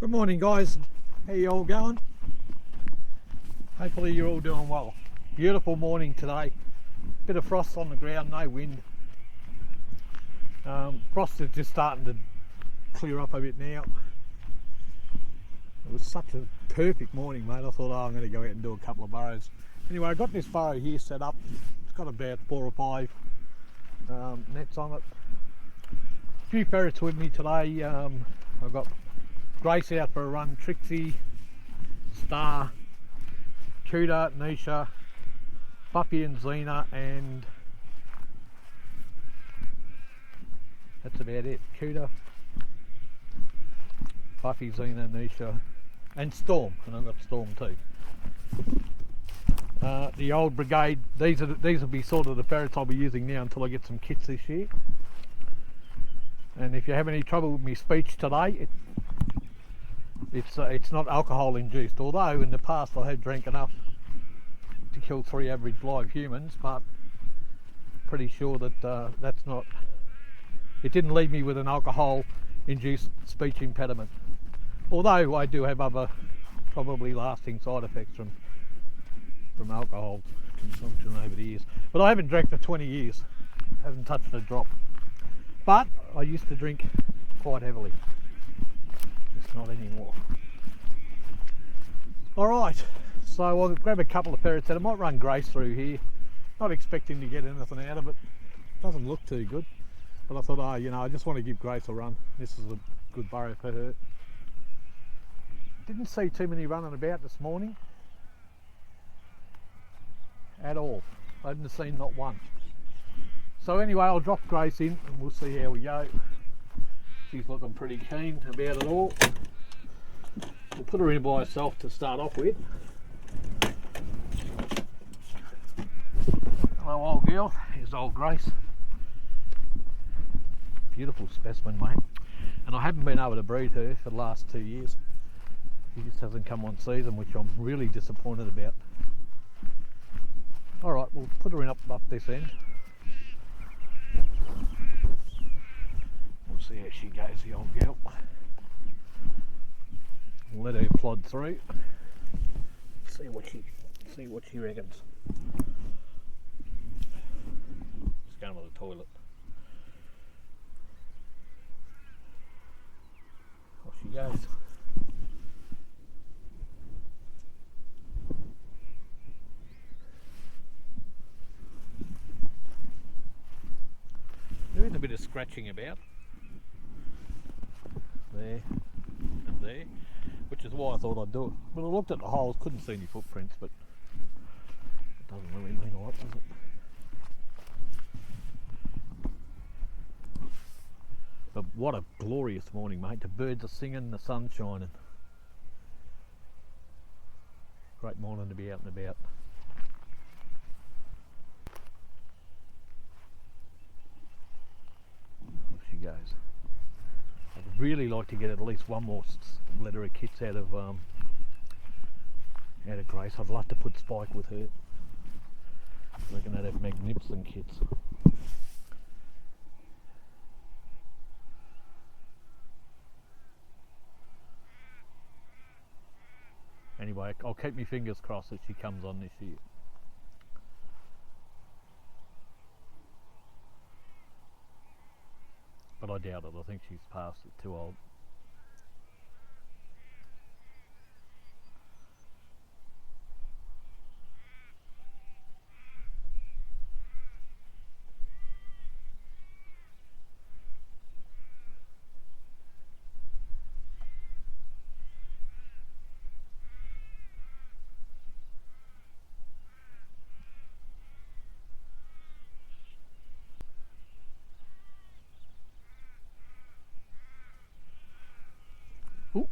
Good morning, guys. How you all going? Hopefully you're all doing well. Beautiful morning today. Bit of frost on the ground, no wind. Frost is just starting to clear up a bit now. It was such a perfect morning, mate. I thought, I'm going to go out and do a couple of burrows. Anyway, I got this burrow here set up. It's got about 4 or 5 nets on it. A few ferrets with me today. I've got Grace out for a run, Trixie, Star, Tudor, Nisha, Buffy and Xena, and that's about it. Tudor, Buffy, Xena, Nisha, and Storm, and I've got Storm too. The old brigade, these will be sort of the ferrets I'll be using now until I get some kits this year. And if you have any trouble with my speech today, it's not alcohol induced, although in the past I have drank enough to kill 3 average live humans, but pretty sure that that's not, it didn't leave me with an alcohol induced speech impediment, although I do have other probably lasting side effects from alcohol consumption over the years. But I haven't drank for 20 years, haven't touched a drop, but I used to drink quite heavily. Not anymore. Alright, so I'll grab a couple of ferrets and I might run Grace through here. Not expecting to get anything out of it. Doesn't look too good. But I thought, I just want to give Grace a run. This is a good burrow for her. Didn't see too many running about this morning. At all. I hadn't seen not one. So anyway, I'll drop Grace in and we'll see how we go. She's looking pretty keen about it all. We'll put her in by herself to start off with. Hello, old girl. Here's old Grace. Beautiful specimen, mate. And I haven't been able to breed her for the last 2 years. She just hasn't come on season, which I'm really disappointed about. Alright, we'll put her in up this end. We'll see how she goes, the old girl. We'll let her plod through. See what she reckons. Just going to the toilet. Off she goes. There is a bit of scratching about. There and there, which is why I thought I'd do it. When I looked at the holes, couldn't see any footprints, but it doesn't really mean a lot, does it? But what a glorious morning, mate. The birds are singing, the sun's shining. Great morning to be out and about. Off she goes. I'd really like to get at least one more litter of kits out of Grace. I'd love to put Spike with her. I reckon they'd have magnificent kits. Anyway, I'll keep my fingers crossed that she comes on this year. But I doubt it. I think she's past it, too old. Ooh,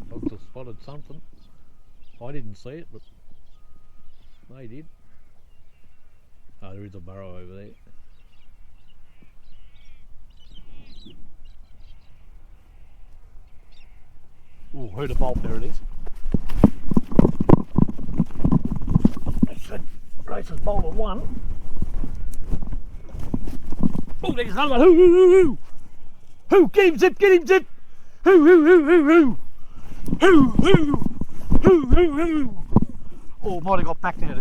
dogs have spotted something. I didn't see it, but they did. Oh, there is a burrow over there. Ooh, heard a bolt, there it is. That's it. Grace has bolted one. Oh, there's another one. Who? Get him, Zip! Get him, Zip! Who? Hoo, hoo, hoo, hoo, hoo. Oh, might have got back now.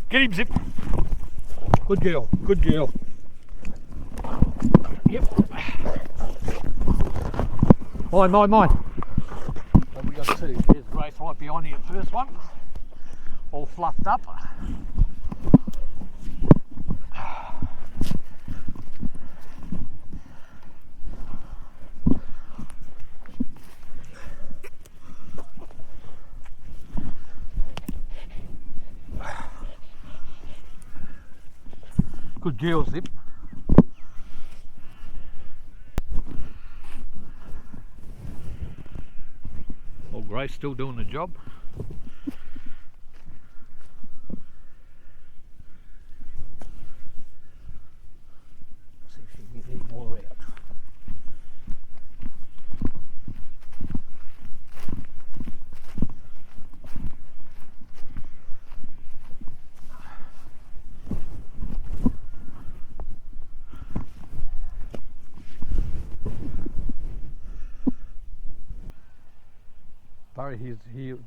Get him, Zip. Good girl, good girl. Yep. Mine. So we got two. There's Grace right behind you, first one. All fluffed up. Good girl, Zip. Old Grace still doing the job. See if she can get any more out.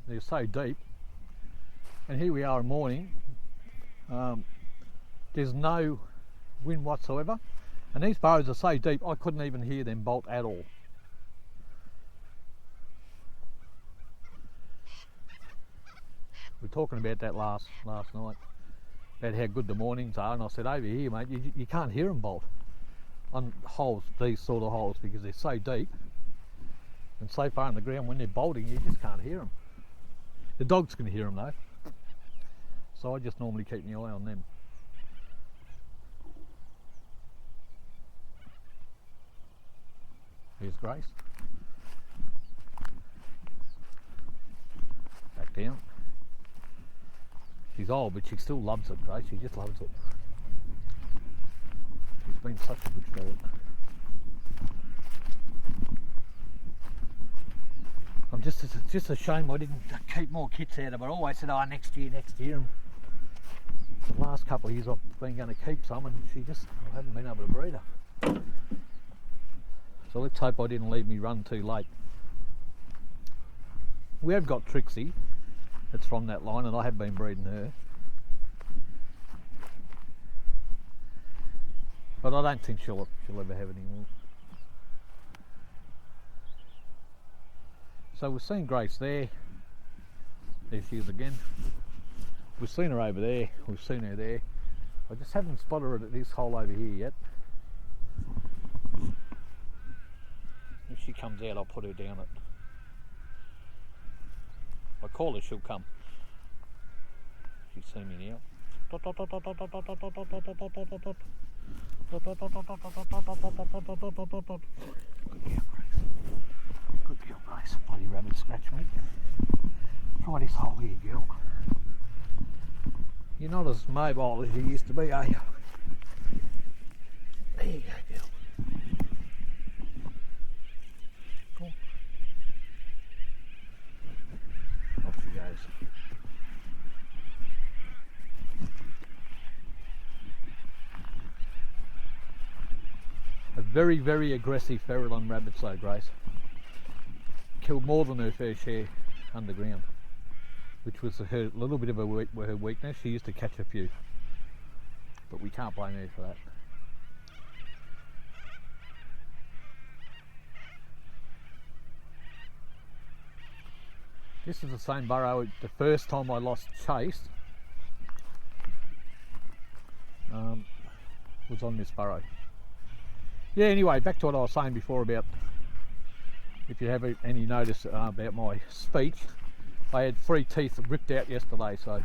They're so deep, and here we are in morning. There's no wind whatsoever, and these burrows are so deep I couldn't even hear them bolt at all. We were talking about that last night, about how good the mornings are, and I said, over here, mate, you can't hear them bolt on holes, these sort of holes, because they're so deep and so far in the ground. When they're bolting, you just can't hear them. The dogs can hear them though, so I just normally keep my eye on them. Here's Grace. Back down. She's old, but she still loves it, Grace. She just loves it. She's been such a good ferret. I'm just ashamed I didn't keep more kits out of her. I always said, oh, next year. And the last couple of years I've been going to keep some, and I haven't been able to breed her. So let's hope I didn't leave me run too late. We have got Trixie, that's from that line, and I have been breeding her. But I don't think she'll ever have any more. So we've seen Grace there. There she is again. We've seen her over there. We've seen her there. I just haven't spotted her at this hole over here yet. If she comes out, I'll put her down it. If I call her, she'll come. She's seen me now. Good girl, Grace. Bloody rabbit scratch me. Try this hole here, girl. You're not as mobile as you used to be, are you? There you go, girl. Come on. Off she goes. A very, very aggressive ferret on rabbits though, Grace. Killed more than her fair share underground, which was her little bit of her weakness. She used to catch a few, but we can't blame her for that. This is the same burrow. The first time I lost Chase was on this burrow. Yeah, anyway, back to what I was saying before about, if you have any notice about my speech, I had 3 teeth ripped out yesterday, so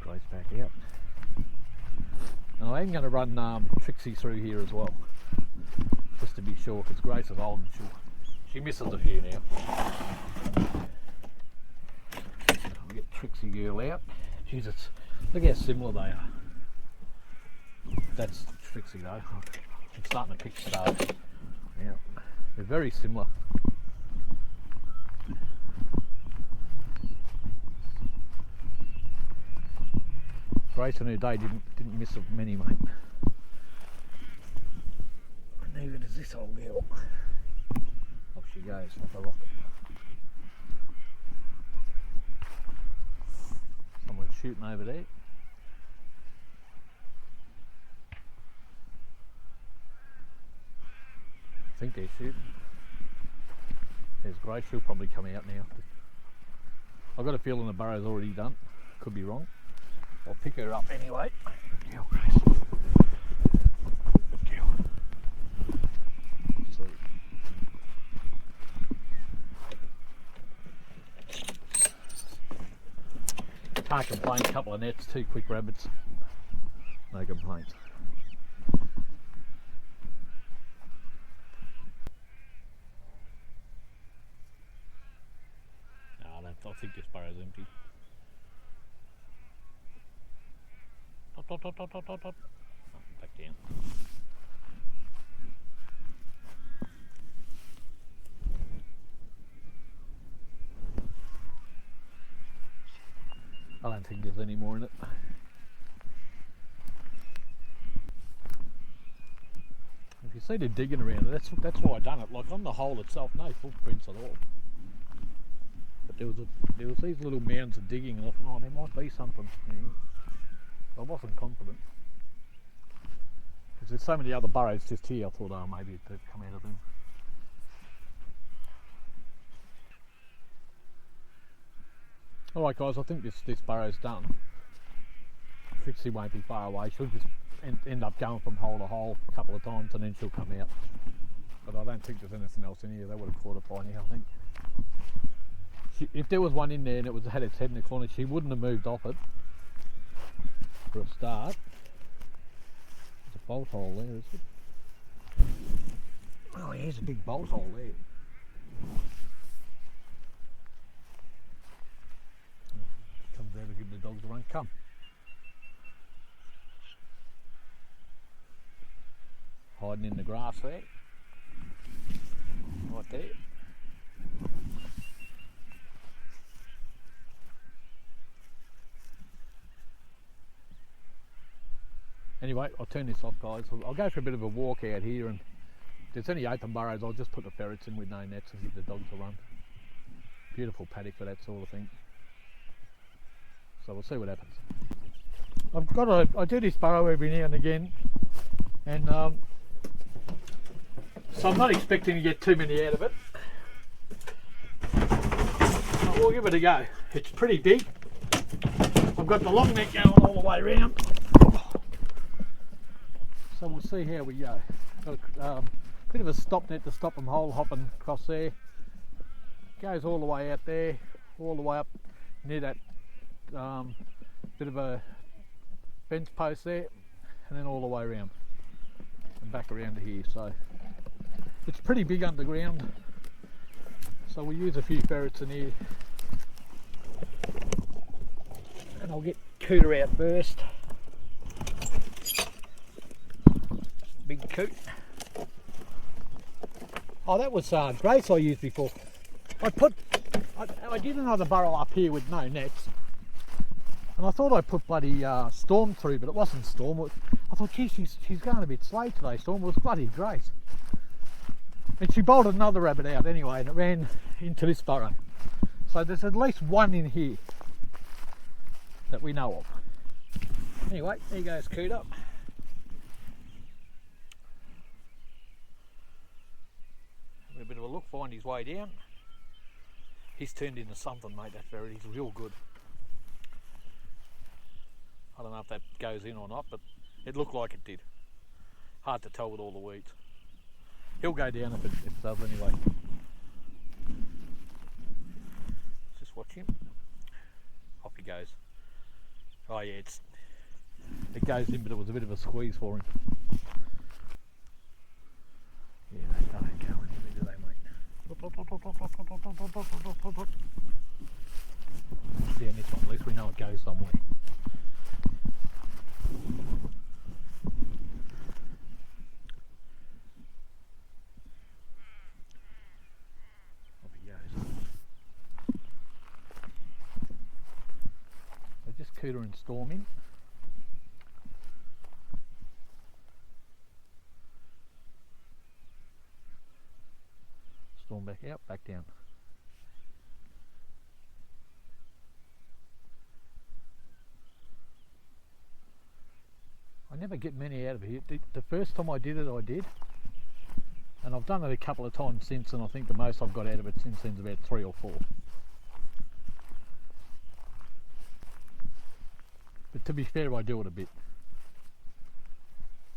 Grace back out. And I am going to run Trixie through here as well, just to be sure, because Grace is old and she misses a few now. I'll get Trixie girl out. Jesus, look how similar they are. That's Trixie though. I'm starting to pick stars. Yeah, they're very similar. Grace on her day didn't miss many, mate. neither does this old girl. Off she goes like a rocket. Someone's shooting over there. I think they're shooting. There's Grace, she'll probably come out now. I've got a feeling the burrow's already done. Could be wrong. I'll pick her up anyway. Good girl, Grace. Good girl. See. Can't complain, a couple of nets, 2 quick rabbits. No complaints. I think this burrow's empty. Top. Oh, back down. I don't think there's any more in it. If you see the digging around it, that's why I done it. Like on the hole itself, no footprints at all. But there was these little mounds of digging, and I thought, oh, there might be something. Yeah. I wasn't confident because there's so many other burrows just here. I thought, oh, maybe they'd come out of them. All right, guys, I think this burrow's done. Trixie won't be far away. She'll just end up going from hole to hole a couple of times, and then she'll come out. But I don't think there's anything else in here. They would have caught it by now, I think. If there was one in there and it had its head in the corner, she wouldn't have moved off it for a start. There's a bolt hole there, is it? Oh, here's a big bolt hole there. Comes there to give the dogs a run. Come. Hiding in the grass there. Right there. Anyway, I'll turn this off, guys. I'll go for a bit of a walk out here, and if there's any open burrows, I'll just put the ferrets in with no nets and give the dogs a run. Beautiful paddock for that sort of thing. So we'll see what happens. I do this burrow every now and again, and so I'm not expecting to get too many out of it. But we'll give it a go. It's pretty big. I've got the long neck going all the way around. So we'll see how we go. Got a bit of a stop net to stop them hole hopping across there. Goes all the way out there, all the way up near that bit of a fence post there, and then all the way around and back around to here. So it's pretty big underground. So we'll use a few ferrets in here, and I'll get Cooter out first. Big coot. Oh, that was Grace I used before. I did another burrow up here with no nets, and I thought I put bloody Storm through, but it wasn't Storm. I thought, geez, she's going a bit slow today, Storm. It was bloody Grace. And she bolted another rabbit out anyway, and it ran into this burrow. So there's at least one in here that we know of. Anyway, there goes Coot up. A bit of a look, find his way down. He's turned into something, mate, that ferret. He's real good. I don't know if that goes in or not, but it looked like it did. Hard to tell with all the weeds. He'll go down if it does anyway. Just watch him. Off he goes. Oh yeah, it goes in, but it was a bit of a squeeze for him. Yeah, they don't go anywhere, do they, mate? Down this one, at least we know it goes somewhere. Off he goes. So just Cooter and Storm in. crawling back out, back down. I never get many out of here. The first time I did it, I did. And I've done it a couple of times since, and I think the most I've got out of it since then is about 3 or 4. But to be fair, I do it a bit.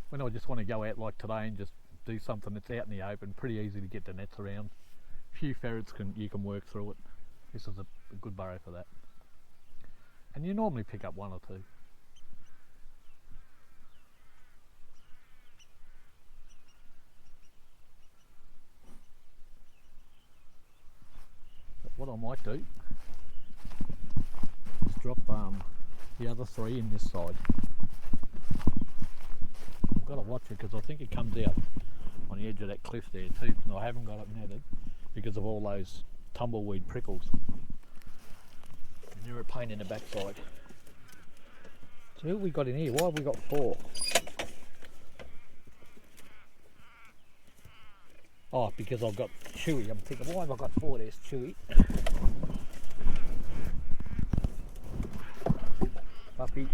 When I just want to go out like today and just do something that's out in the open, pretty easy to get the nets around. A few ferrets you can work through it. This is a good burrow for that. And you normally pick up 1 or 2. But what I might do is drop the other 3 in this side. I've got to watch it because I think it comes out on the edge of that cliff there too, and I haven't got it netted because of all those tumbleweed prickles. And they're a pain in the backside. So who have we got in here? Why have we got 4? Oh, because I've got Chewy. I'm thinking, why have I got 4? There's Chewy. Puppy,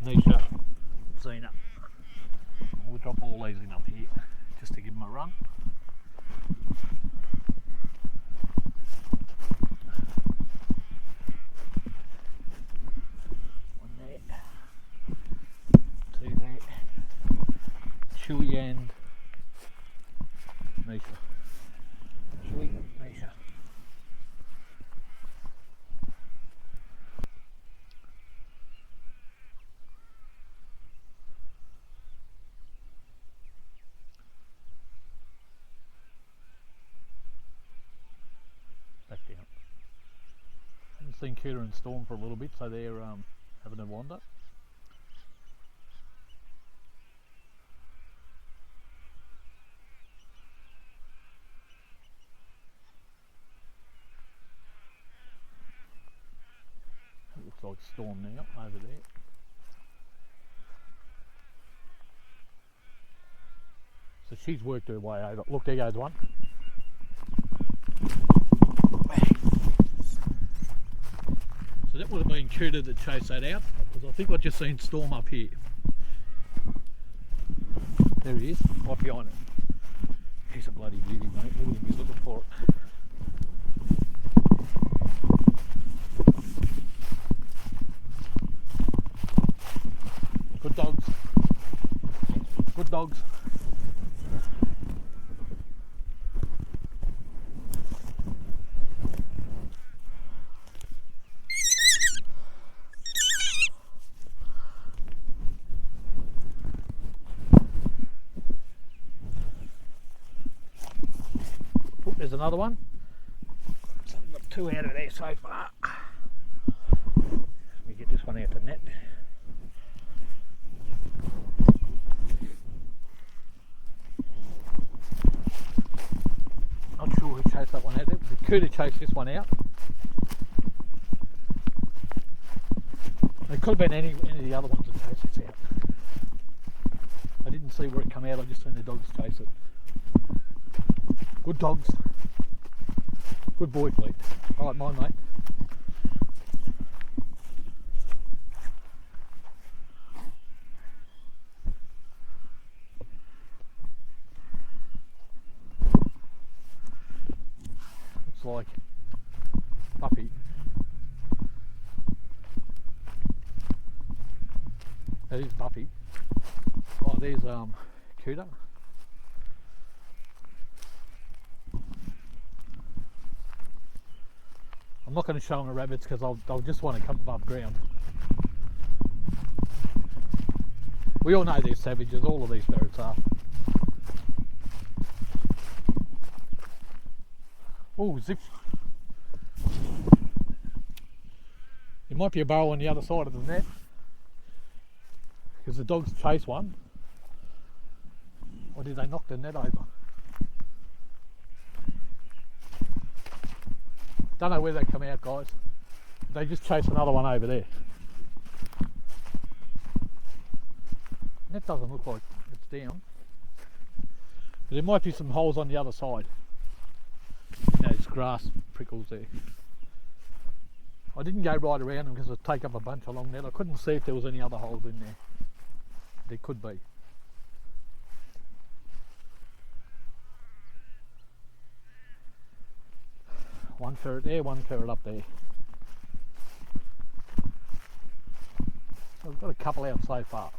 Nisha, Zena. We'll drop all these in up here just to give them a run. One there, 2 there, Chewy and Nisha. Chewy, Nisha. Back down. Haven't seen Cooter and Storm for a little bit, so they're having a wander. It looks like Storm now over there. So she's worked her way over. Look, there goes one. So that would have been Cooter that chased that out, because I think I've just seen Storm up here. There he is, right behind it. He's a bloody beauty, mate. Look at him, he's looking for it. Good dogs. Good dogs. There's another one. So I've got 2 out of there so far. Let me get this one out the net. Not sure who chased that one out there. The Cooter chased this one out. It could have been any of the other ones that chased this out. I didn't see where it come out, I just seen the dogs chase it. Good dogs. Good boy, Fleet. I like mine, mate. Looks like Puppy. That is Puppy. Oh, there's Cooter. I'm not going to show them the rabbits because they'll just want to come above ground. We all know they're savages, all of these ferrets are. Oh, zip. There might be a burrow on the other side of the net because the dogs chase one. Or did they knock the net over? Don't know where they come out, guys. They just chase another one over there. That doesn't look like it's down. But there might be some holes on the other side. grass prickles there. I didn't go right around them because it'd take up a bunch along there. I couldn't see if there was any other holes in there. There could be. One ferret there, one ferret up there. So we've got a couple out so far.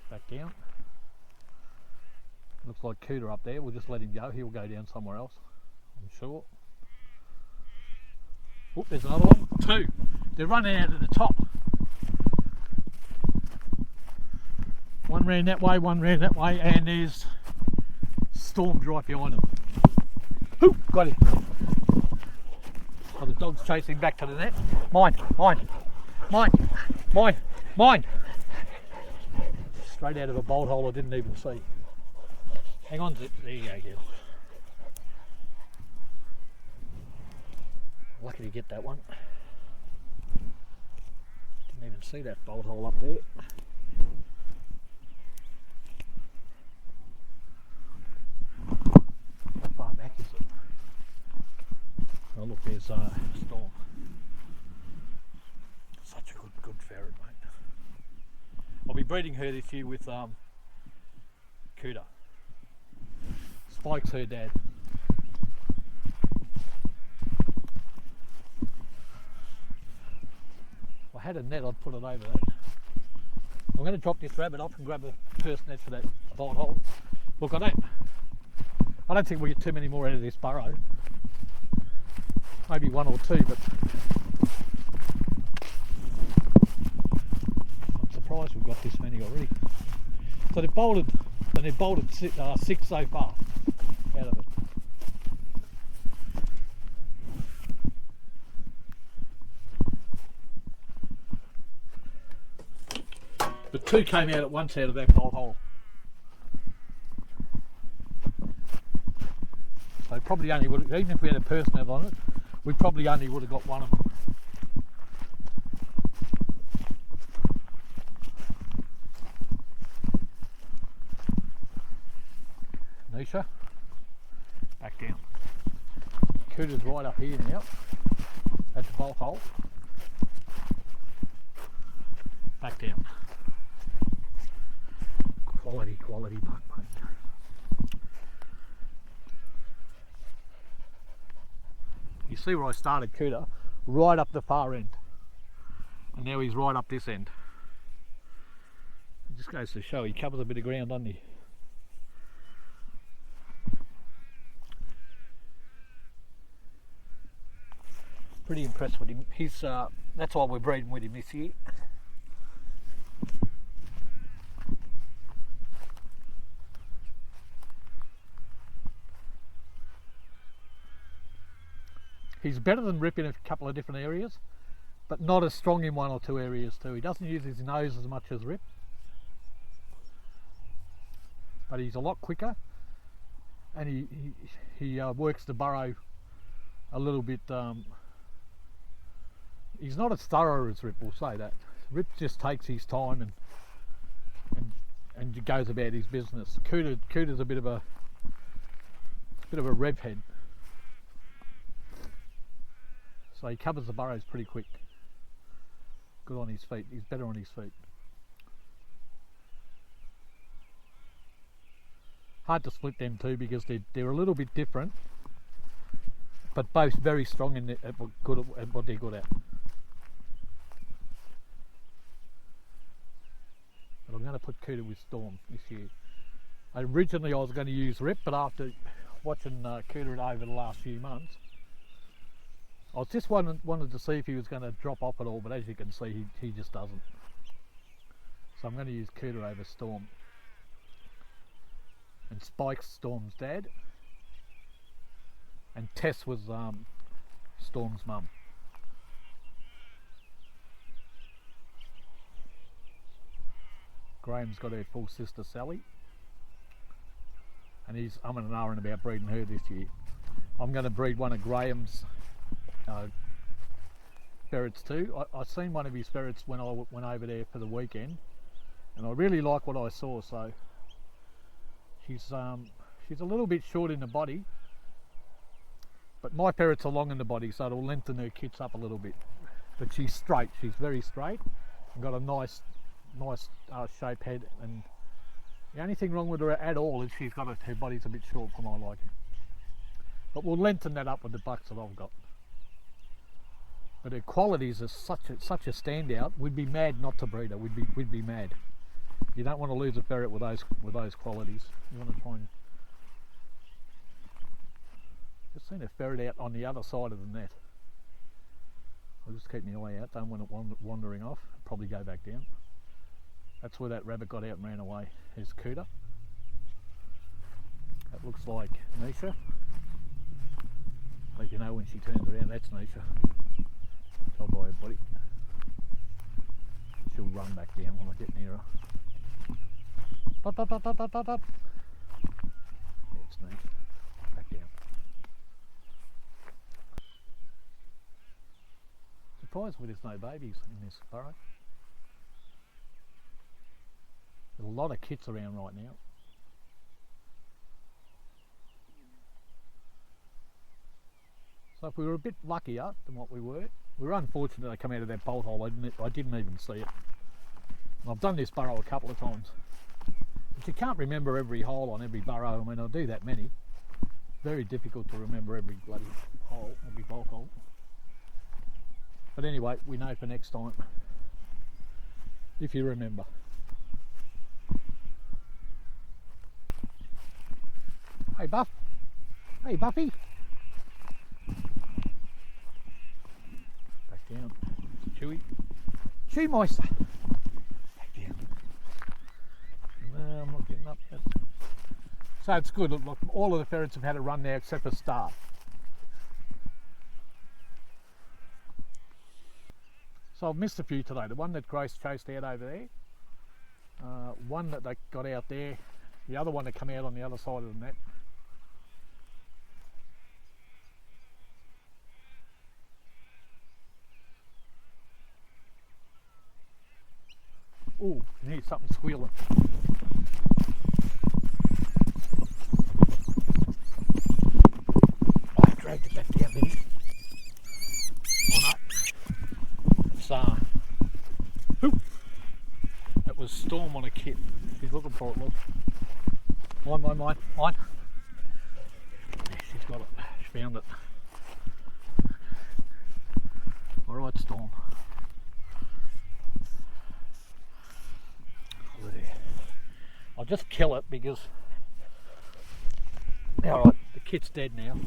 Back down. Looks like Cooter up there. We'll just let him go. He'll go down somewhere else, I'm sure. Oh, there's another one. Two. They're running out at the top. One ran that way, one ran that way, and there's Storms right behind them. Ooh, got him. Oh, the dog's chasing back to the net. Mine, mine, mine, mine, mine. Straight out of a bolt hole I didn't even see. Hang on, there you go, Gil. Lucky to get that one. Didn't even see that bolt hole up there. How far back is it? Oh look, there's Storm. Such a good ferret, mate. I'll be breeding her this year with Cooter. Spike's her dad. If I had a net, I'd put it over that. I'm going to drop this rabbit off and grab a purse net for that bolt hole. Look, I don't think we'll get too many more out of this burrow. Maybe one or two, but I'm surprised we've got this many already. So they've bolted, and they've bolted 6 so far out of it. But 2 came out at once out of that bolt hole. So probably only would, even if we had a purse net on it, we probably only would have got one of them. Nisha, back down. Cooter's right up here now. That's the bolt hole. Back down. Quality buck, mate. You see where I started Cooter? Right up the far end. And now he's right up this end. It just goes to show he covers a bit of ground, doesn't he? Pretty impressed with him. He's that's why we're breeding with him this year. He's better than Rip in a couple of different areas, but not as strong in 1 or 2 areas too. He doesn't use his nose as much as Rip, but he's a lot quicker, and he works the burrow a little bit. He's not as thorough as Rip, we'll say that. Rip just takes his time and goes about his business. Cooter's a bit of a rev head. So he covers the burrows pretty quick. Good on his feet. He's better on his feet. Hard to split them two because they're a little bit different, but both very strong in at what they're good at. But I'm going to put Cooter with Storm this year. Originally I was going to use Rip, but after watching Cooter over the last few months, I was just wanted to see if he was going to drop off at all, but as you can see, he just doesn't. So I'm going to use Cooter over Storm. And Spike's Storm's dad. And Tess was Storm's mum. Graham's got her full sister Sally. And he's umming and ahhing about breeding her this year. I'm going to breed one of Graham's ferrets too. I seen one of his ferrets when I went over there for the weekend, and I really like what I saw. So she's a little bit short in the body, But my ferrets are long in the body, so it'll lengthen her kits up a little bit. But she's straight, she's very straight, and got a nice shaped head, and the only thing wrong with her at all is her body's a bit short for my liking. But we'll lengthen that up with the bucks that I've got. But her qualities are such a standout. We'd be mad not to breed her. We'd be mad. You don't want to lose a ferret with those qualities. You want to try and. Just seen a ferret out on the other side of the net. I'll just keep my eye out. Don't want it wandering off. Probably go back down. That's where that rabbit got out and ran away. Here's Cooter. That looks like Nisha. Let you know when she turns around. That's Nisha. Tell by her body. She'll run back down when I get near her. It's neat. Back down. Surprised there's no babies in this burrow. There's a lot of kits around right now. So if we were a bit luckier than what we were unfortunate they come out of that bolt hole. I didn't even see it. And I've done this burrow a couple of times. But you can't remember every hole on every burrow. I mean, I'll do that many. Very difficult to remember every bloody hole, every bolt hole. But anyway, we know for next time. If you remember. Hey Buff. Hey Buffy. Back down. Chewy. Chew Meister. Back down. No, I'm not getting up yet. So it's good. Look, all of the ferrets have had a run now except for Star. So I've missed a few today. The one that Grace chased out over there. One that they got out there. The other one that come out on the other side of the net. Oh, you hear something squealing. I dragged it back down, didn't I? Oh no. It's that was Storm on a kit. She's looking for it, look. Mine. Yeah, she's got it. She found it. Alright, Storm. I'll just kill it because alright, the kit's dead now.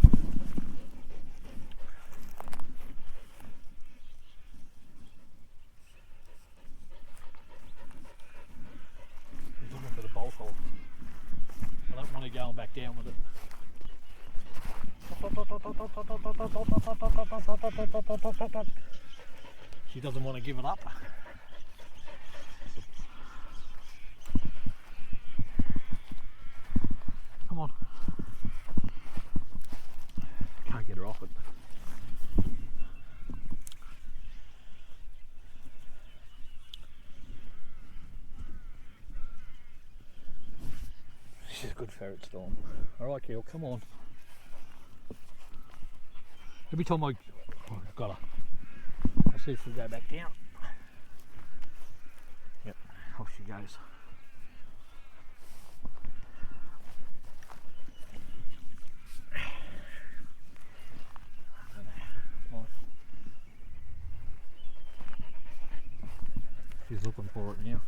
He's looking for the bolt hole. I don't want to go back down with it. She doesn't want to give it up. Come on. Can't get her off it. She's a good ferret, Storm. Alright, Keel, come on. Every time I've got her. I'll see if she'll go back down. Yep, off she goes. She's looking for it now.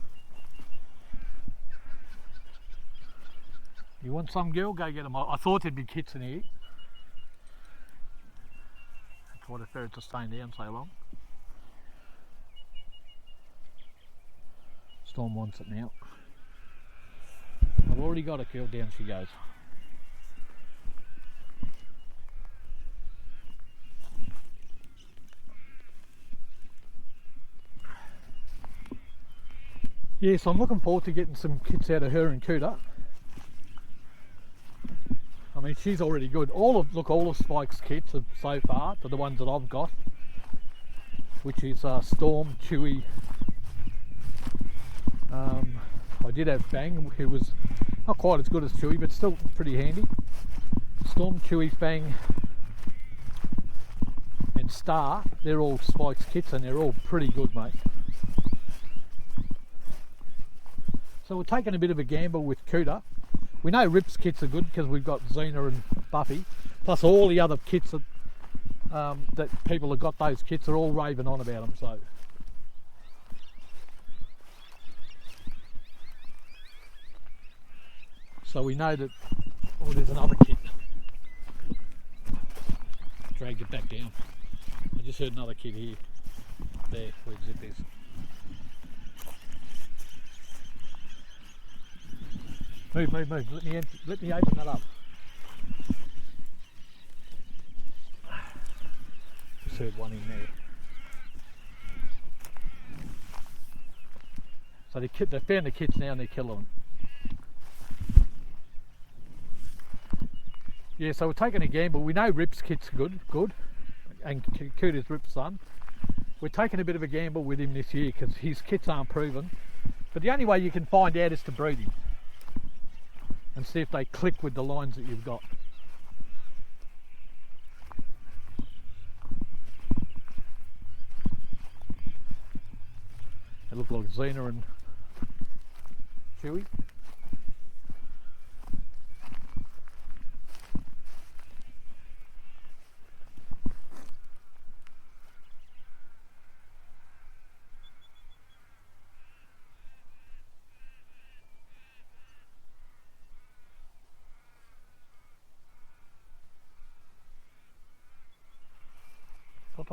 You want some, girl? Go get them. I thought there'd be kits in here. That's why the ferrets are staying down so long. Storm wants it now. I've already got a girl. Down she goes. Yes, I'm looking forward to getting some kits out of her and Cooter. I mean, she's already good. All of Spike's kits are, so far, are the ones that I've got, which is Storm, Chewy. I did have Fang, who was not quite as good as Chewy, but still pretty handy. Storm, Chewy, Fang, in Star, they're all Spike's kits and they're all pretty good, mate. So we're taking a bit of a gamble with Cooter. We know Rip's kits are good because we've got Xena and Buffy, plus all the other kits that people have got. Those kits are all raving on about them. So we know that. Oh, there's another kit. Dragged it back down. I just heard another kid here. There, where Zip is. Move. Let me open that up. Just heard one in there. So they found the kids now and they're killing them. Yeah, so we're taking a gamble. We know Rip's kit's good, and Cooter's Rip's son. We're taking a bit of a gamble with him this year because his kits aren't proven. But the only way you can find out is to breed him and see if they click with the lines that you've got. They look like Xena and Chewie. A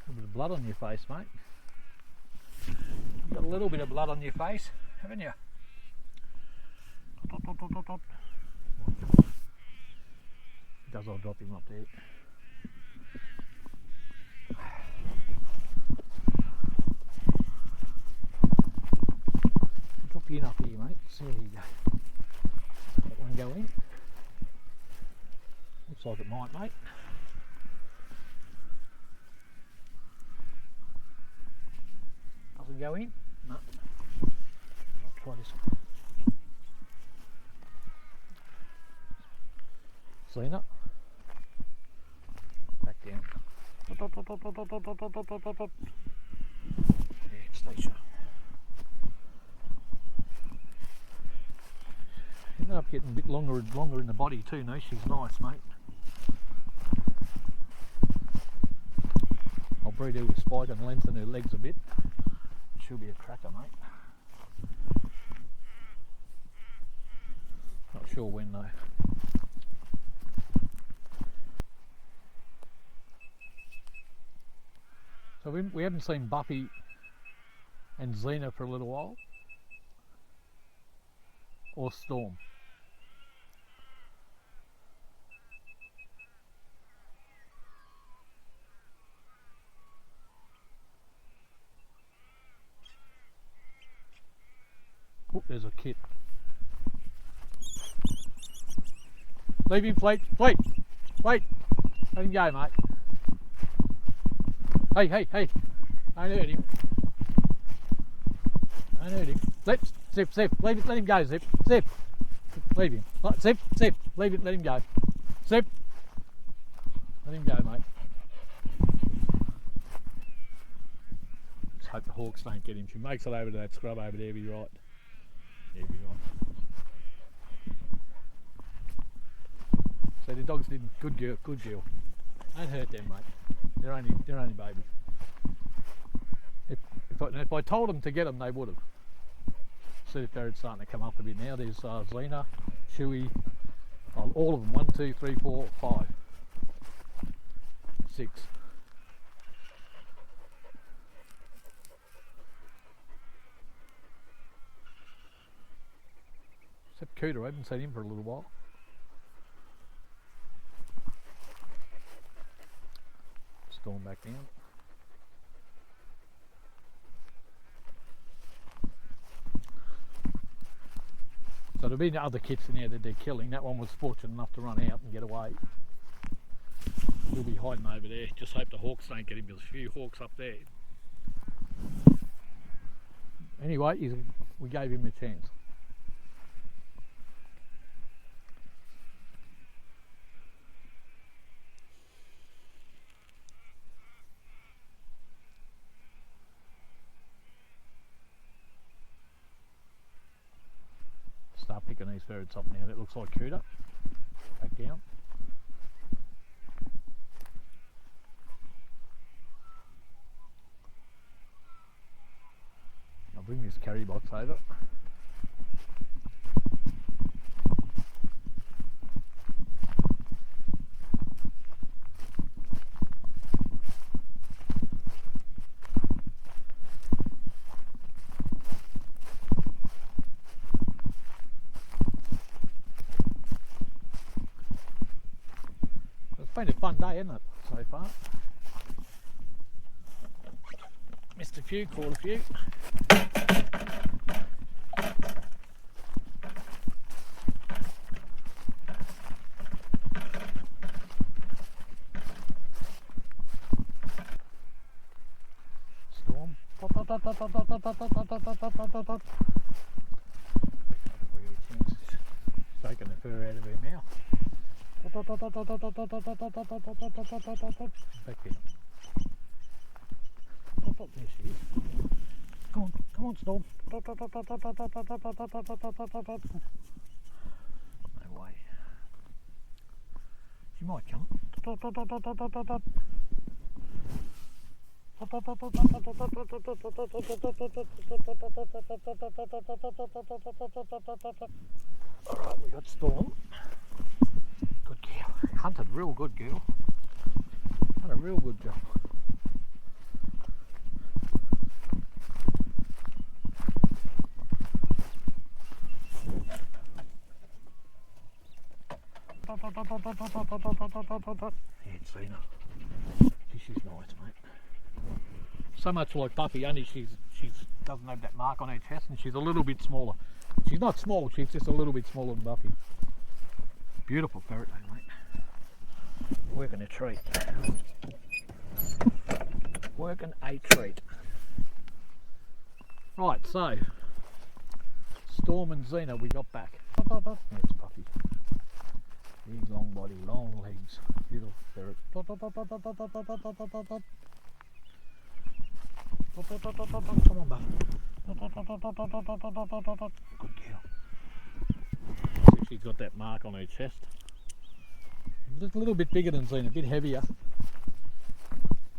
little bit of blood on your face, mate. You've got a little bit of blood on your face, haven't you? Does I'll drop him up there. Drop you in up here, mate. So there you go. That one go in. Looks like it might, mate. Doesn't go in? No. I'll try this one. Xena. Back down. Yeah, stay sharp. Ended up getting a bit longer and longer in the body too, no? She's nice, mate. I'll breed her with Spike and lengthen her legs a bit. She'll be a cracker, mate. Not sure when though. So we haven't seen Buffy and Xena for a little while. Or Storm. Oh, there's a kit. Leave him, wait. Let him go, mate. Hey. Don't hurt him. Zip. Let him go, Zip. Leave him. Zip. Leave it, let him go. Zip. Let him go, mate. Just hope the hawks don't get him. She makes it over to that scrub over there, be right. There we go. So the dogs did good girl. Don't hurt them, mate. They're only babies. If I told them to get them, they would have. See if they're starting to come up a bit now. There's Xena, Chewie, all of them. 1, 2, 3, 4, 5, 6. Except Cooter, I haven't seen him for a little while. Storm back down. So there'll be other kits in there that they're killing. That one was fortunate enough to run out and get away. We'll be hiding over there. Just hope the hawks don't get him. There's a few hawks up there. Anyway, we gave him a chance. working these ferrets up now. That looks like cooter. Back down. I'll bring this carry box over. It's been a fun day, hasn't it, so far? Missed a few, caught a few. Storm. Taking the fur out of her mouth. Back in. There she is. Come on, Storm. No way. She might come. Alright, we got Storm. Good girl. Hunted real good, girl. Done a real good job. Yeah, it's seen her. She's nice, mate. So much like Buffy, only she doesn't have that mark on her chest, and she's a little bit smaller. She's not small, she's just a little bit smaller than Buffy. Beautiful ferret though, mate. Working a treat. Working a treat. Right, so Storm and Xena we got back. There's Buffy. Big long body, long legs. Beautiful ferret. Come on, Buffy. Good girl. So she's got that mark on her chest. Just a little bit bigger than Xena, a bit heavier.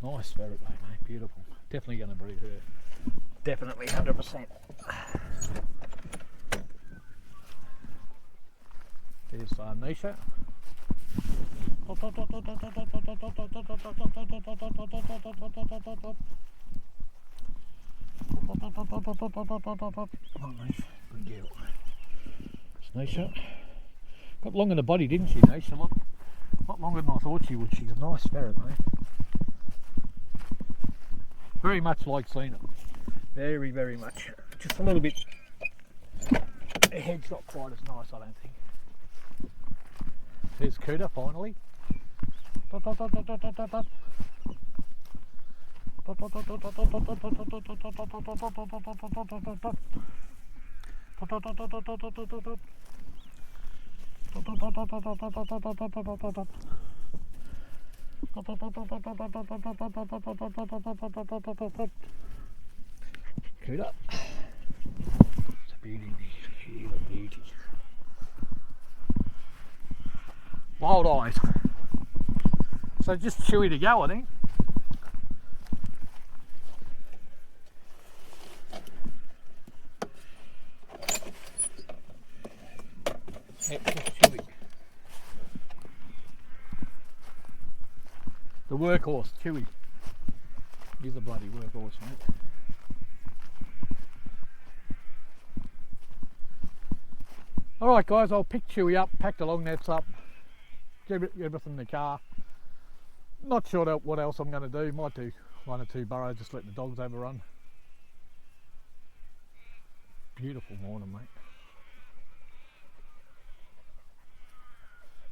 Nice ferret though, mate. Beautiful. Definitely going to breed her. Definitely, 100%. There's Nisha. Good girl. Nisha. Got long in the body, didn't she, Nisha? A lot longer than I thought she would. She's a nice ferret, mate. Very much like Xena. Very, very much. Just a little bit. Her head's not quite as nice, I don't think. There's Cooter finally. Cooter. It's a beauty. She's a beauty. Wild eyes. So just chewy to go, I think. Yep, just chewy. The workhorse, Chewy. He's a bloody workhorse, mate. Alright guys, I'll pick Chewy up, pack the long nets up, get everything in the car. Not sure what else I'm going to do. Might do 1 or 2 burrows, just let the dogs overrun. Beautiful morning, mate.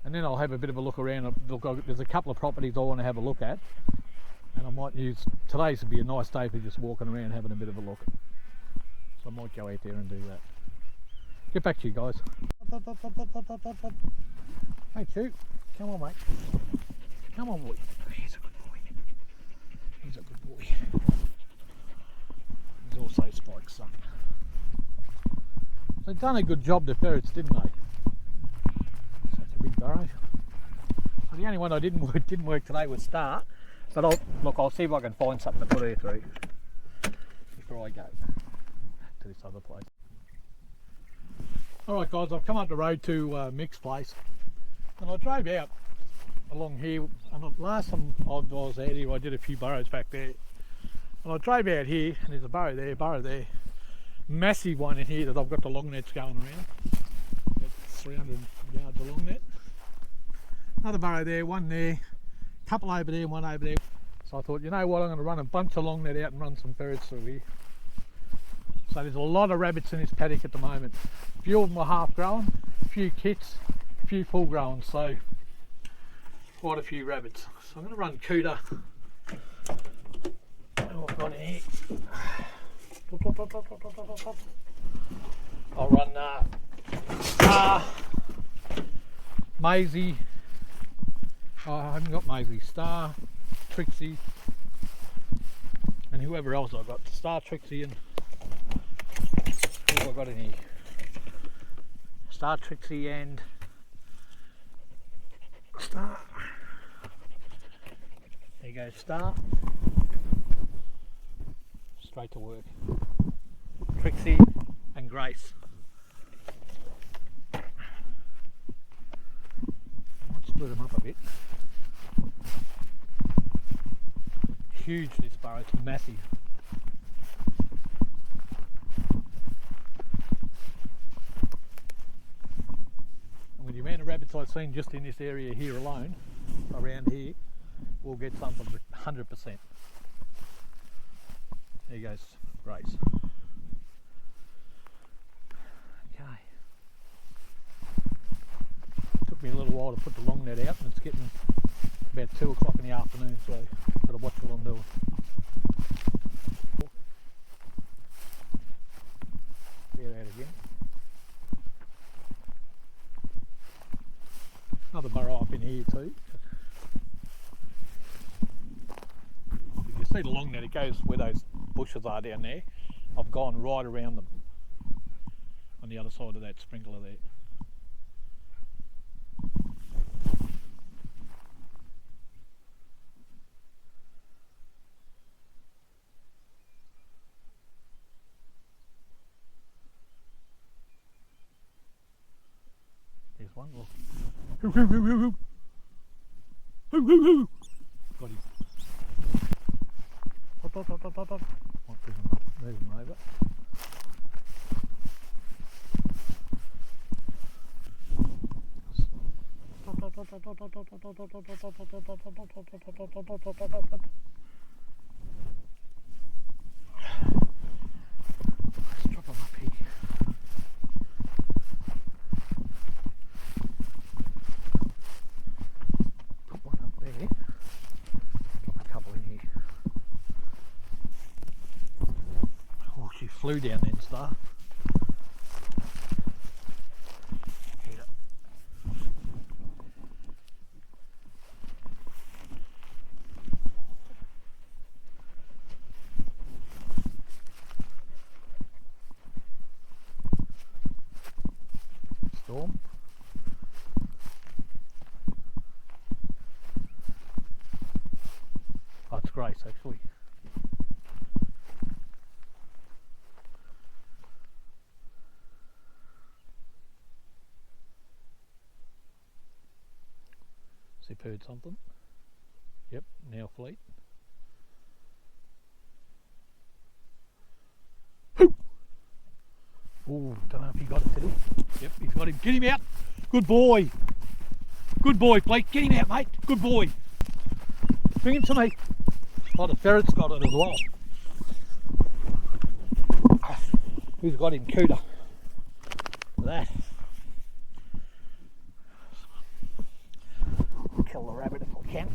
And then I'll have a bit of a look around. There's a couple of properties I want to have a look at, and I might use today's would be a nice day for just walking around having a bit of a look. So I might go out there and do that. Get back to you guys. Hey Chew, come on mate. Come on boy. He's a good boy. He's a good boy. He's also Spike's son. So They've done a good job, the ferrets, didn't they? Such a big burrow. So the only one I didn't work today was Star. But I'll see if I can find something to put her through before I go to this other place. Alright guys, I've come up the road to Mick's place, and I drove out along here, and the last time I was out here I did a few burrows back there, and I drove out here and there's a burrow there, massive one in here that I've got the long nets going around, it's 300 yards of long net, another burrow there, one there, couple over there and one over there. So I thought, you know what, I'm going to run a bunch of long net out and run some ferrets through here. So there's a lot of rabbits in this paddock at the moment. A few of them are half grown, a few kits, a few full grown, so quite a few rabbits. So I'm going to run Cooter. What I've got in here. I'll run Maisie. Oh, I haven't got Maisie. Star, Trixie, and whoever else I've got. Star, Trixie, and who have I got in here? Star, Trixie, and Star. There you go, Star. Straight to work. Trixie and Grace. I might split them up a bit. Huge, this burrow, it's massive. And with the amount of rabbits I've seen just in this area here alone, around here, we'll get something 100%. There goes Grace. Okay. Took me a little while to put the long net out, and it's getting about 2 o'clock in the afternoon, so I've got to watch what I'm doing. Clear out again. Another burrow up in here too. If you see the long net, it goes where those bushes are down there. I've gone right around them on the other side of that sprinkler there. There's one. Look. Got him. Hop. Might move him over. Let's drop him up here. Put one up there. Drop a couple in here. Oh, she flew down then, Star. Storm. Oh, it's Grace actually. See if I heard something. Yep, now fleet. Oh, don't know if he got it, did he? Yep, he's got him. Get him out. Good boy. Good boy, Blake. Get him out, mate. Good boy. Bring him to me. Oh, the ferret's got it as well. Who's got him? Cooter. That. Kill the rabbit if I can.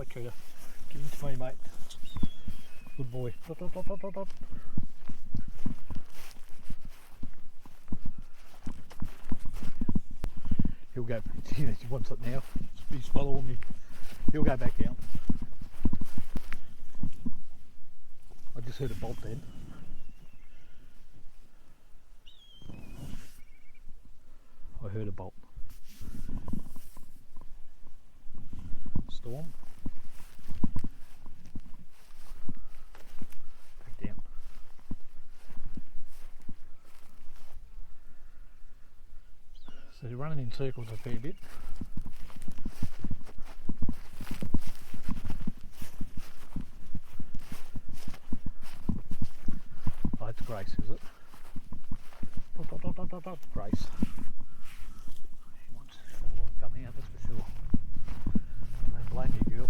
Cooter, give him to me, mate. Good boy. He'll go, he wants it now. He's following me. He'll go back down. I just heard a bolt then. I heard a bolt. Storm. Back down. So they're running in circles a fair bit. Oh, it's Grace, is it? Grace. She wants to come out, that's for sure. I don't blame you, girl.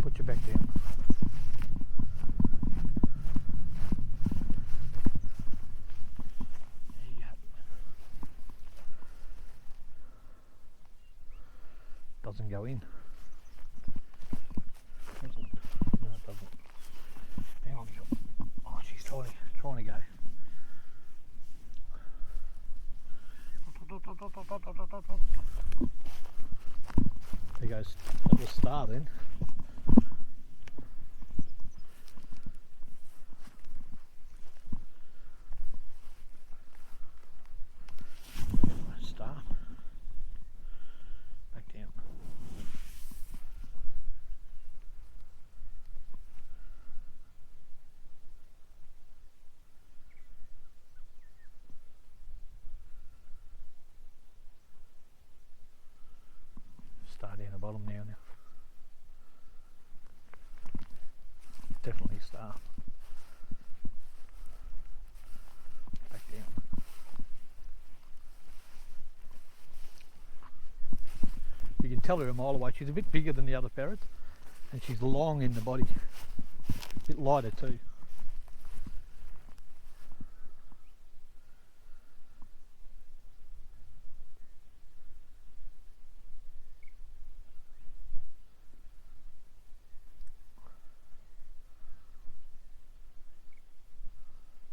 Put your back down. There you go. Doesn't go in. Does it? No, it doesn't. Hang on, girl. Oh, she's trying to go. There goes, that was Star then. Star. Back down. Star down the bottom now. Definitely Star. Back down. You can tell her a mile away. She's a bit bigger than the other ferrets, and she's long in the body. A bit lighter too.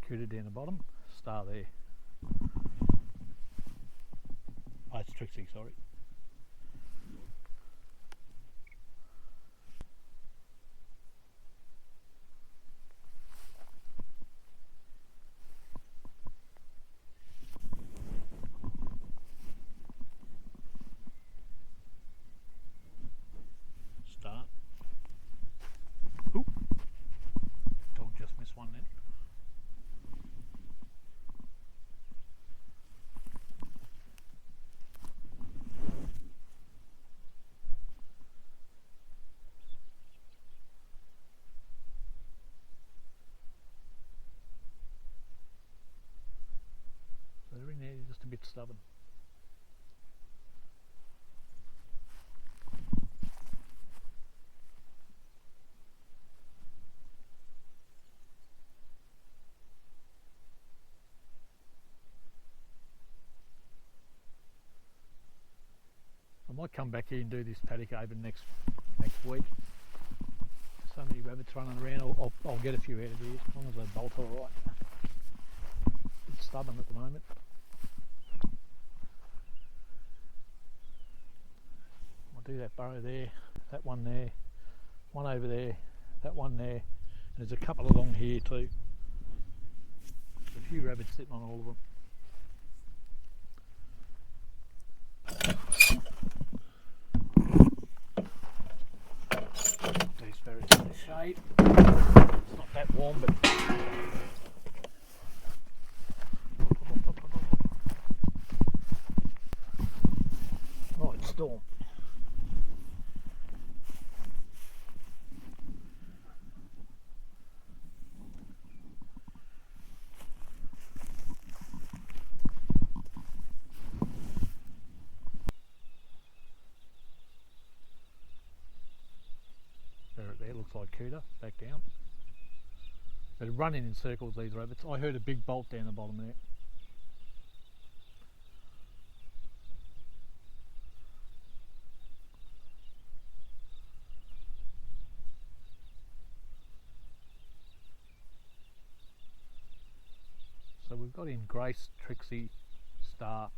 Cooter down the bottom, Star there. Oh, it's Trixie, sorry. Star. Ooh. Dog just missed one then. So they're in there, just a bit stubborn. I might come back here and do this paddock over next week. So many rabbits running around, I'll get a few out of here as long as they bolt alright. It's stubborn at the moment. I'll do that burrow there, that one there, one over there, that one there, and there's a couple along here too. There's a few rabbits sitting on all of them. These ferrets in the shade. It's not that warm, but right, Storm. There looks like Cooter, back down. They're running in circles, these rabbits. I heard a big bolt down the bottom there. So we've got in Grace, Trixie, Star,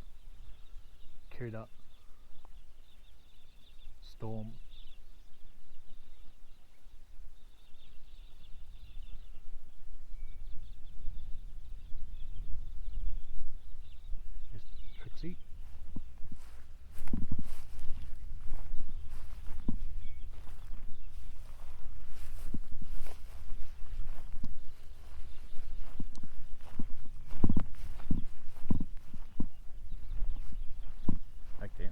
shooter, storm. Here's Trixie. Back down.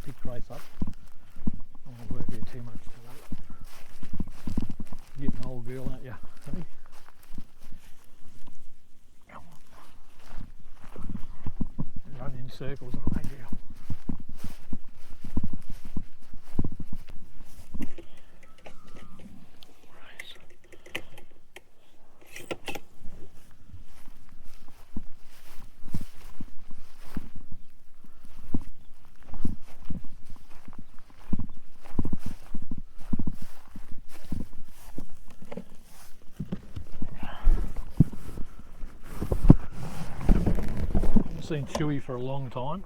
Big race up. I won't work here too much today. You're getting an old girl, aren't you? Hey? Come on. Run in circles, aren't they, girl? Seen Chewy for a long time.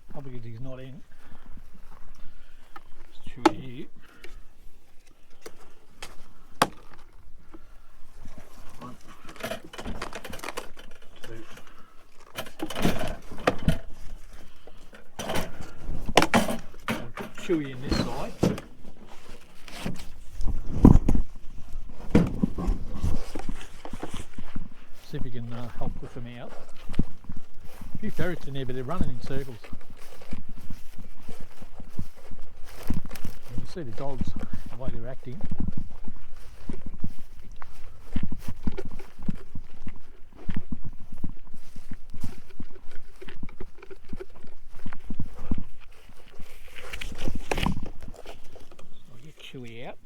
Probably because he's not in. It's Chewy here. One, two. I'll put Chewy in this side. See if we can help push them out. A few ferrets in there, but they're running in circles. You can see the dogs, the way they're acting. I'll get Chewy out.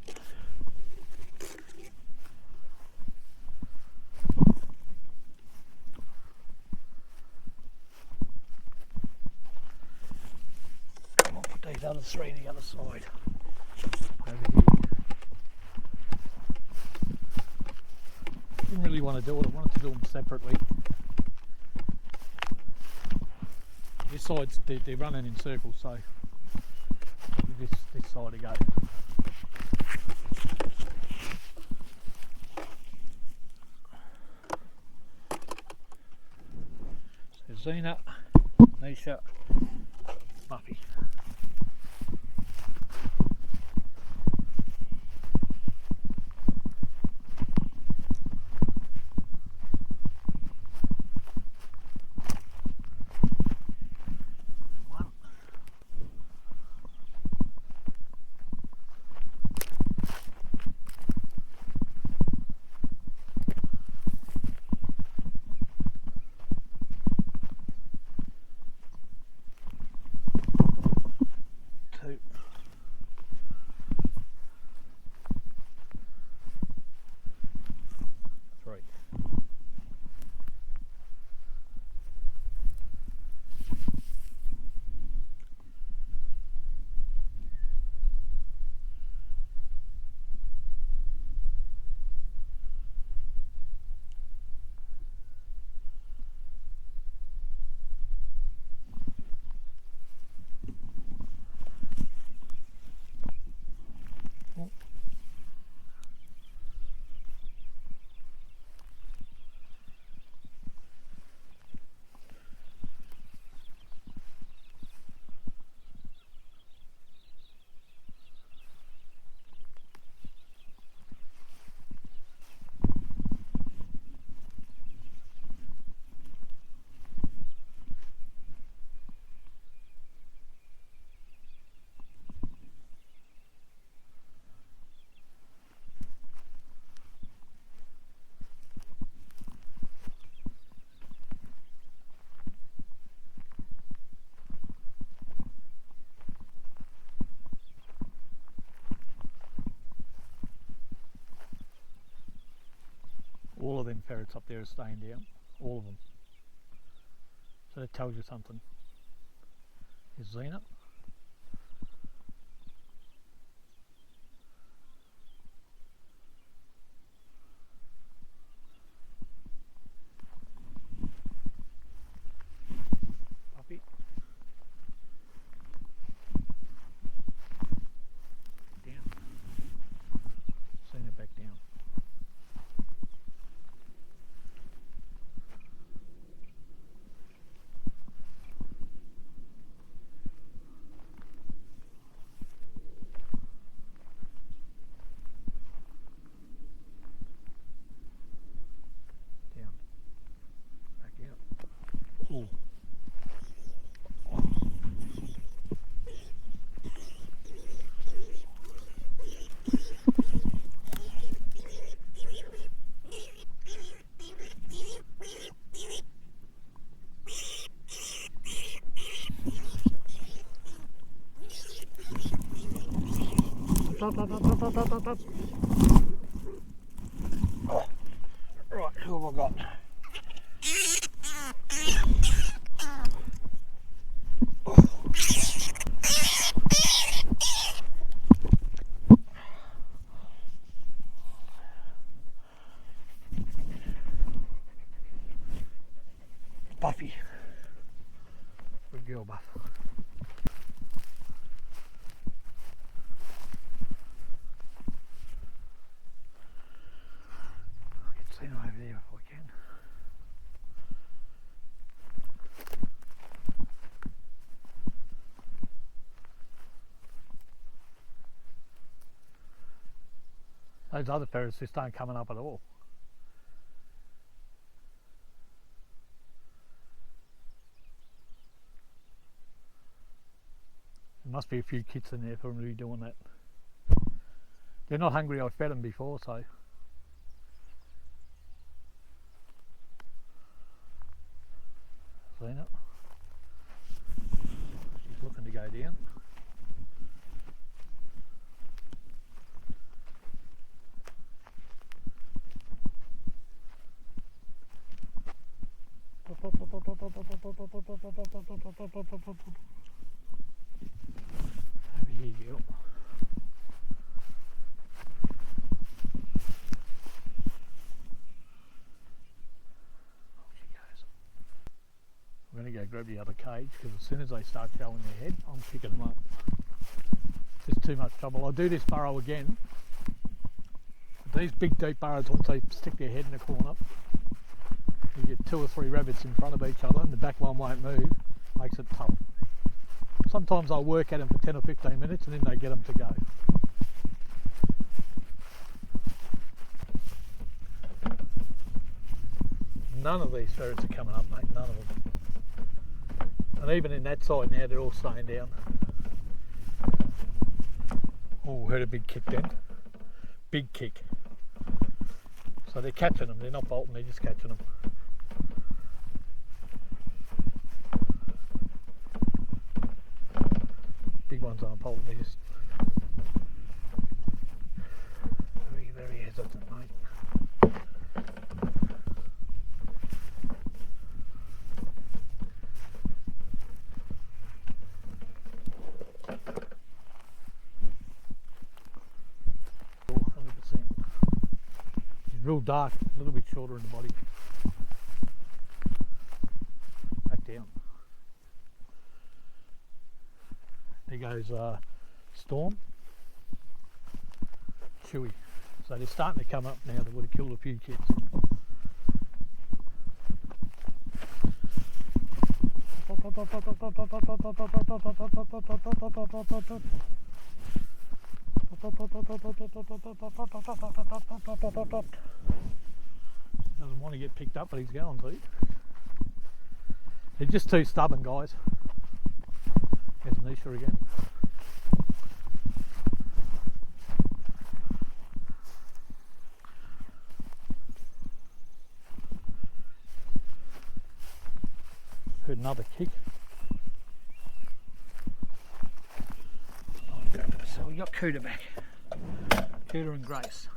These other three the other side. Over here. Didn't really want to do it, I wanted to do them separately. This side's they're running in circles, so this side to go. So Xena, Nisha, Muffy. ferrets up there are staying down, all of them. So that tells you something. Is Xena. Puppy. Down. Xena back down. Ooh. Right, who have I got? Buffy. Good girl, Buff. Get Xena over there if I can. Those other ferrets just aren't coming up at all. There must be a few kits in there for them to be doing that. They're not hungry, I've fed them before, so. Seen it? She's looking to go down. Over here you go. She goes. I'm going to go grab the other cage because as soon as they start showing their head, I'm picking them up. It's too much trouble. I'll do this burrow again. These big deep burrows, once they stick their head in the corner, you get 2 or 3 rabbits in front of each other and the back one won't move, makes it tough. Sometimes I'll work at them for 10 or 15 minutes and then they get them to go. None of these ferrets are coming up, mate, none of them. And even in that side now, they're all staying down. Oh, heard a big kick then. Big kick. So they're catching them, they're not bolting, they're just catching them. Big ones aren't bolting, they're just very, very hesitant, mate. Real dark, a little bit shorter in the body. Back down. There goes Storm, Chewy. So they're starting to come up now. They would have killed a few kids. Doesn't want to get picked up, but he's going to. They're just too stubborn, guys. There's Nisha again. Heard another kick. So we got Cooter back. Cooter and Grace.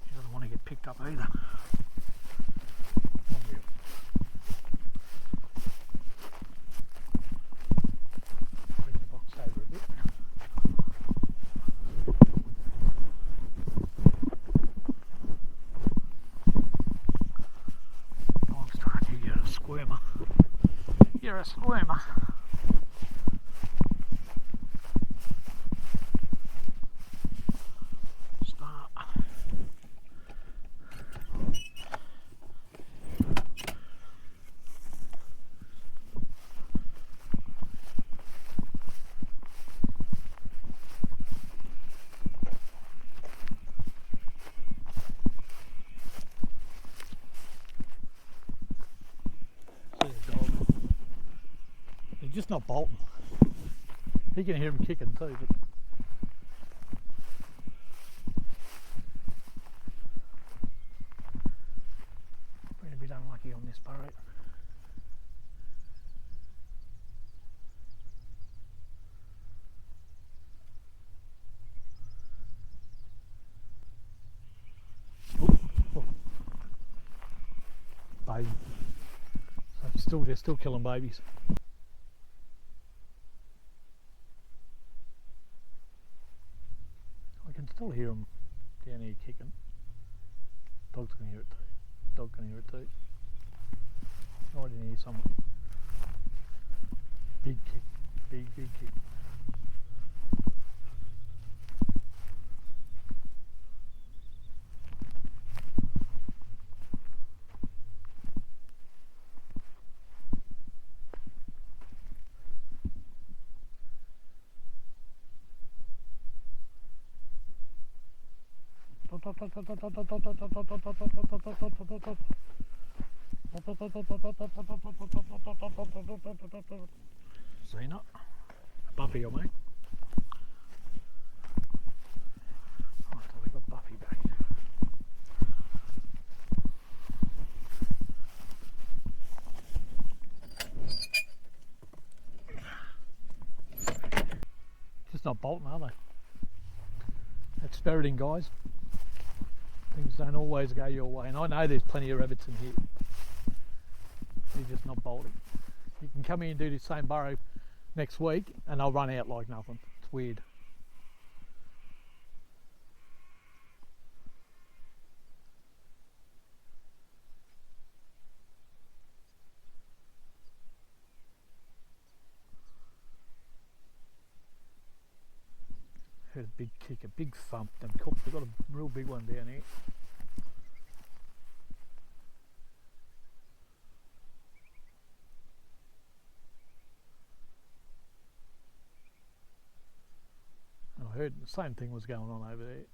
She doesn't want to get picked up either. Bring the box over a bit. I'm starting to get a squirmer. You're a squirmer. They're just not bolting. You can hear them kicking too, but been a bit unlucky on this burrow. Baby. So they're still killing babies. I can still hear them down here kicking. Dog's can hear it too. Dog can hear it too. Right in here somewhere. Big kick. Big kick. Zena, Buffy, I mean. Oh, so we got Buffy back. Just not bolting, are they? That's ferreting, guys. Things don't always go your way, and I know there's plenty of rabbits in here. They're just not bolting. You can come in and do the same burrow next week and they'll run out like nothing. It's weird. Heard a big kick, a big thump. They've got a real big one down here. And I heard the same thing was going on over there.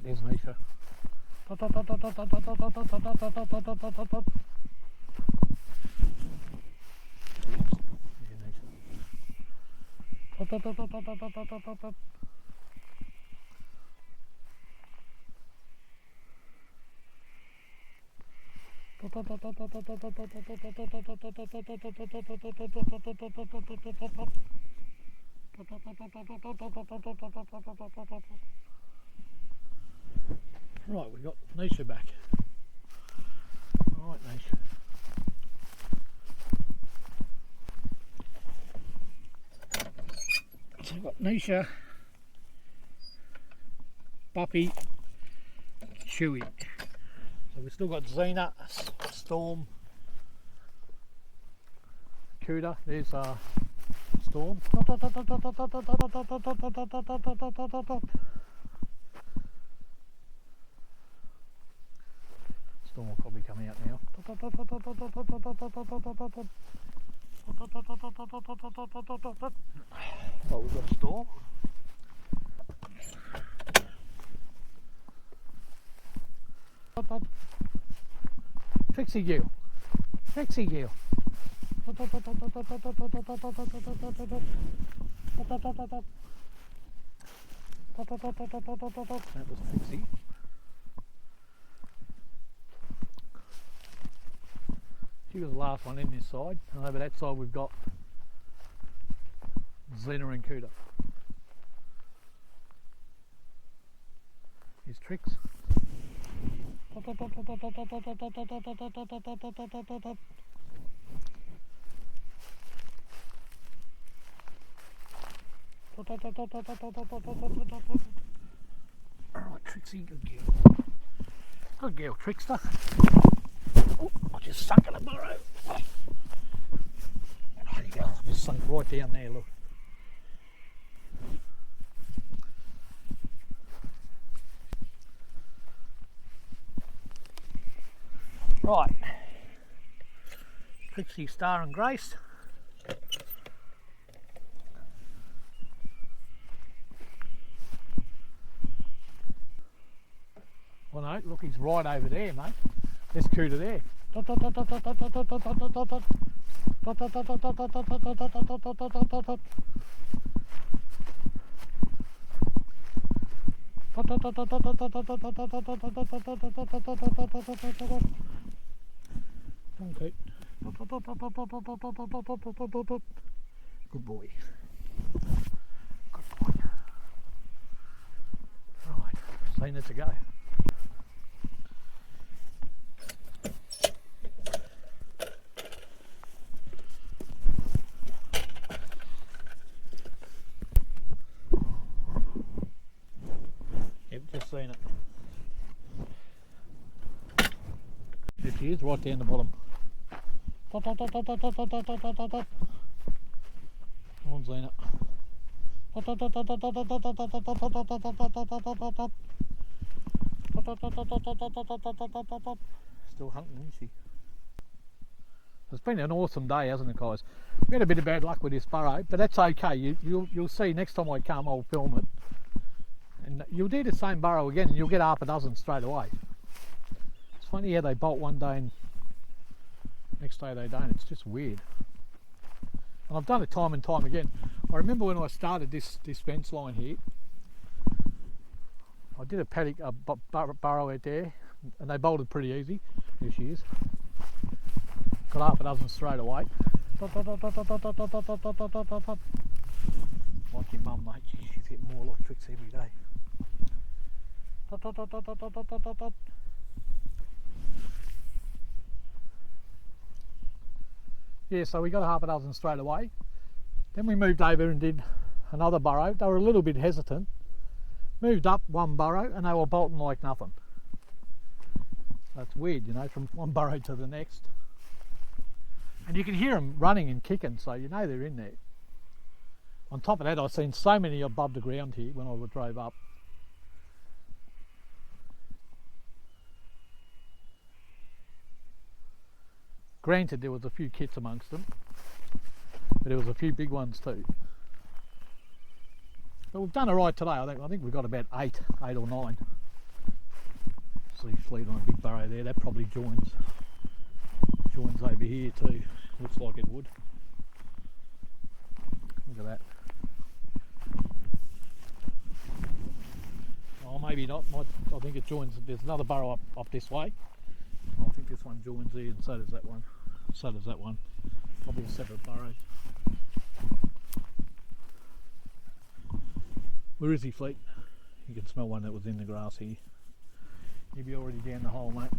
There's Nisha. Right, we got Nisha back. Alright, Nisha. So we've got Nisha, Buppy, Chewy. So we've still got Xena, Storm, Cuda. There's Storm. Storm will probably come out now. Oh, we've got Storm. Trixie Gill. Trixie Gill. That was Trixie. She was the last one in this side, and over that side we've got Xena and Cuda. Here's Trix. Alright, Trixie, good girl. Good girl, Trickster. Oh, I just sunk in a burrow. There you go, I just sunk right down there, look. Right, Trixie, Star and Grace. Well no, look, he's right over there, mate. There's Cuda there. Okay. Good boy. Good boy. Right, seen it to go. Yep, just seen it. There she is, right down the bottom. No one's seen it. Still hunting, isn't she? It's been an awesome day, hasn't it, guys? We had a bit of bad luck with this burrow, but that's okay. You'll see next time I come, I'll film it, and you'll do the same burrow again, and you'll get half a dozen straight away. It's funny how they bolt one day and next day they don't. It's just weird. And I've done it time and time again. I remember when I started this fence line here, I did a paddock burrow out there, and they bolted pretty easy. There she is. Got half a dozen straight away. Like your mum, mate. She's getting more like Tricks every day. Yeah, so we got half a dozen straight away. Then we moved over and did another burrow. They were a little bit hesitant. Moved up one burrow and they were bolting like nothing. That's weird, you know, from one burrow to the next. And you can hear them running and kicking, so you know they're in there. On top of that, I've seen so many above the ground here when I drove up. Granted, there was a few kits amongst them, but there was a few big ones too. But we've done it right today. I think we've got about eight or nine. See fleet on a big burrow there. That probably joins over here too. Looks like it would. Look at that. Oh, maybe not. I think it joins. There's another burrow up this way. I think this one joins here, and so does that one. So does that one. Probably a separate burrow. Where is he, Fleet? You can smell one that was in the grass here. He'll be already down the hole, mate.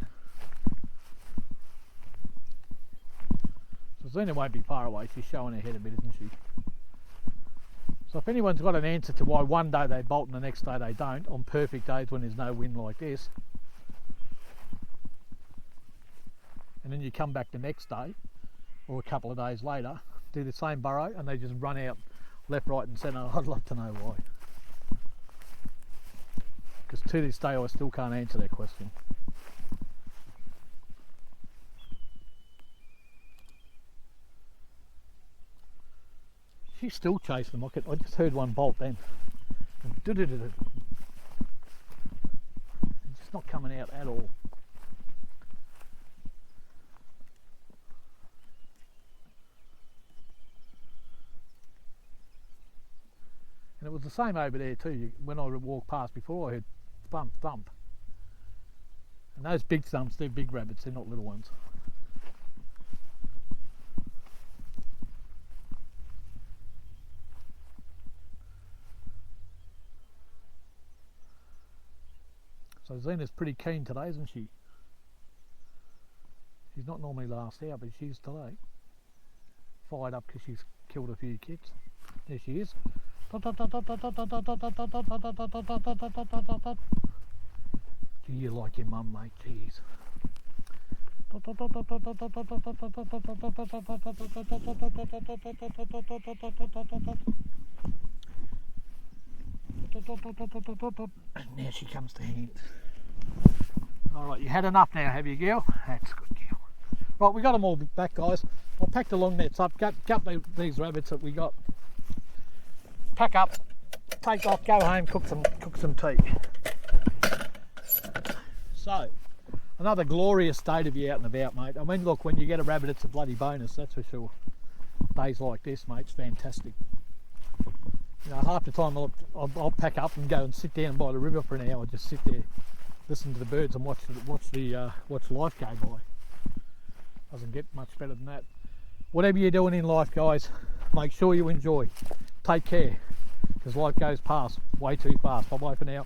So Xena won't be far away. She's showing her head a bit, isn't she? So if anyone's got an answer to why one day they bolt and the next day they don't, on perfect days when there's no wind like this, and then you come back the next day or a couple of days later, do the same burrow and they just run out left, right and centre, I'd love to know why. Because to this day I still can't answer that question. She's still chasing them. I just heard one bolt then. It's just not coming out at all. And it was the same over there too. When I walked past before, I heard thump, thump. And those big thumps, they're big rabbits, they're not little ones. So Zena's pretty keen today, isn't she? She's not normally last out, but she's today. Fired up because she's killed a few kids. There she is. Do you like your mum, mate? Jeez. Now she comes to hand. Alright, you had enough now, have you, girl? That's good, girl. Right, we got them all back, guys. I packed the long nets up, gut these rabbits that we got. Pack up, take off, go home, cook some tea. So, another glorious day to be out and about, mate. I mean, look, when you get a rabbit, it's a bloody bonus, that's for sure. Days like this, mate, it's fantastic. You know, half the time I'll pack up and go and sit down by the river for an hour, just sit there, listen to the birds and watch life go by. Doesn't get much better than that. Whatever you're doing in life, guys, make sure you enjoy. Take care, because life goes past way too fast. Bye bye for now.